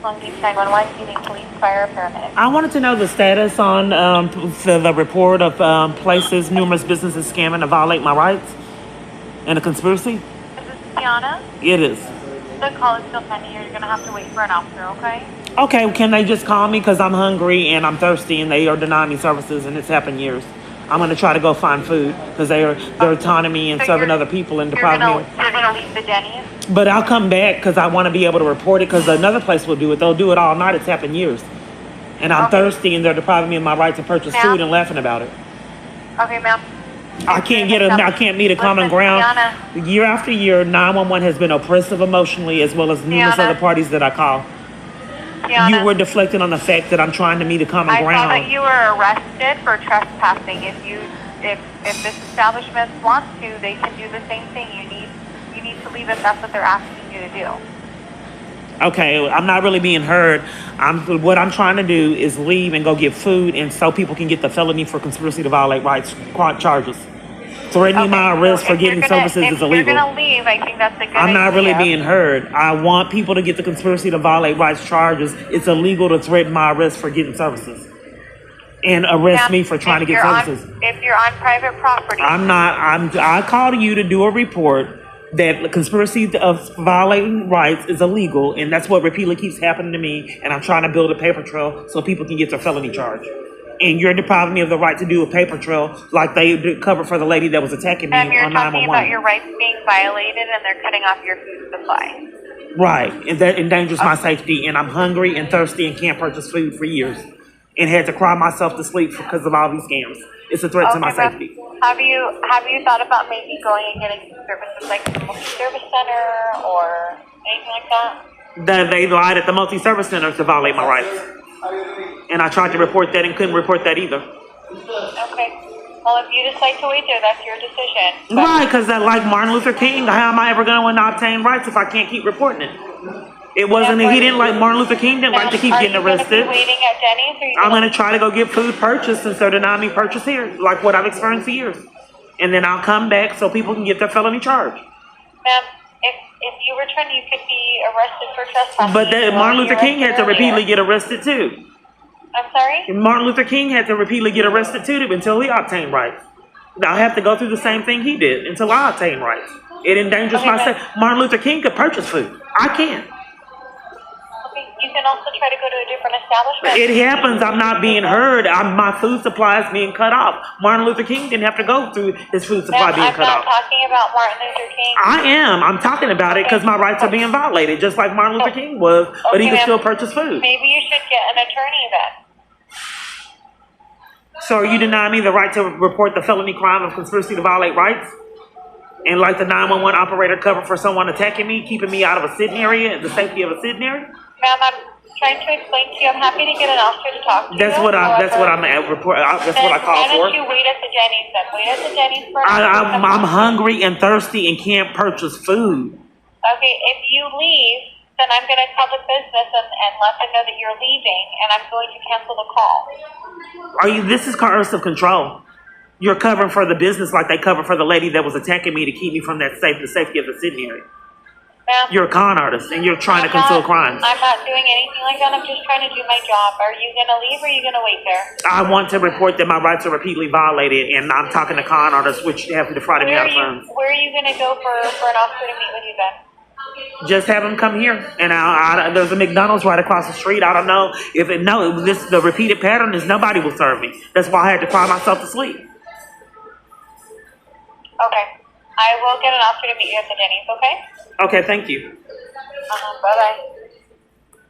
Long Beach 911, do you need police, fire, or paramedic? I wanted to know the status on the report of places, numerous businesses scamming to violate my rights and a conspiracy. Is this Tiana? It is. The call is still pending. You're going to have to wait for an officer, okay? Okay, can they just call me because I'm hungry and I'm thirsty and they are denying me services and it's happened years. I'm going to try to go find food because they're taunting me and serving other people and depriving me. You're going to leave the Denny's? But I'll come back because I want to be able to report it because another place will do it. They'll do it all night. It's happened years. And I'm thirsty and they're depriving me of my right to purchase food and laughing about it. Okay, ma'am. I can't meet a common ground. Tiana. Year after year, 911 has been oppressive emotionally as well as numerous Tiana. other parties that I call. Tiana. You were deflecting on the fact that I'm trying to meet a common I ground. saw that you were arrested for trespassing. If this establishment wants to, they can do the same thing. You need to leave if that's what they're asking you to do. Okay, I'm not really being heard. What I'm trying to do is leave and go get food, and so people can get the felony for conspiracy to violate rights charges. Threatening my arrest for getting services is illegal. If you're gonna leave, I think that's a good idea. I'm not really being heard. I want people to get the conspiracy to violate rights charges. It's illegal to threaten my arrest for getting services and arrest me for trying to get services. If you're on private property, I called you to do a report that conspiracy of violating rights is illegal, and that's what repeatedly keeps happening to me, and I'm trying to build a paper trail so people can get their felony charge. And you're depriving me of the right to do a paper trail like they covered for the lady that was attacking me on 911. you're talking about your rights being violated and they're cutting off your food supply. Right, and that endangers my safety, and I'm hungry and thirsty and can't purchase food for years and had to cry myself to sleep because of all these scams. It's a threat to my safety. Have you thought about maybe going and getting some services like the multi-service center or anything like that? They lied at the multi-service center to violate my rights. And I tried to report that and couldn't report that either. Okay. Well, if you decide to wait there, that's your decision. Right, because like Martin Luther King, how am I ever going to obtain rights if I can't keep reporting it? It wasn't, he didn't like, Martin Luther King didn't like to keep getting arrested. Are you waiting at Denny's? I'm going to try to go get food purchased since they're denying me purchase here, like what I've experienced for years. And then I'll come back so people can get their felony charge. Ma'am, if you return, you could be arrested for trespassing. But Martin Luther King had to repeatedly get arrested too. I'm sorry? Martin Luther King had to repeatedly get arrested too until he obtained rights. I have to go through the same thing he did until I obtain rights. It endangers my safety. Martin Luther King could purchase food. I can't. Okay, you can also try to go to a different establishment. It happens. I'm not being heard. My food supply is being cut off. Martin Luther King didn't have to go through his food supply being cut off. I'm not talking about Martin Luther King. I am. I'm talking about it because my rights are being violated, just like Martin Luther King was, but he could still purchase food. Maybe you should get an attorney then. So are you denying me the right to report the felony crime of conspiracy to violate rights? And like the 911 operator cover for someone attacking me, keeping me out of a sitting area, the safety of a sitting area? Ma'am, I'm trying to explain to you. I'm happy to get an officer to talk to you. That's what I call for. Why don't you wait at the Denny's then? Wait at the Denny's for I'm hungry and thirsty and can't purchase food. Okay, if you leave, then I'm going to call the business and let them know that you're leaving, and I'm going to cancel the call. This is coercive control. You're covering for the business like they cover for the lady that was attacking me to keep me from the safety of the sitting area. You're a con artist, and you're trying to conceal crimes. I'm not doing anything like that. I'm just trying to do my job. Are you going to leave, or are you going to wait there? I want to report that my rights are repeatedly violated, and I'm talking to con artists, which have defrauded me out of funds. Where are you going to go for an officer to meet with you then? Just have them come here, and there's a McDonald's right across the street. I don't know if the repeated pattern is nobody will serve me. That's why I had to cry myself to sleep. Okay, I will get an officer to meet you at the Denny's. Okay. Okay, thank you. Bye bye.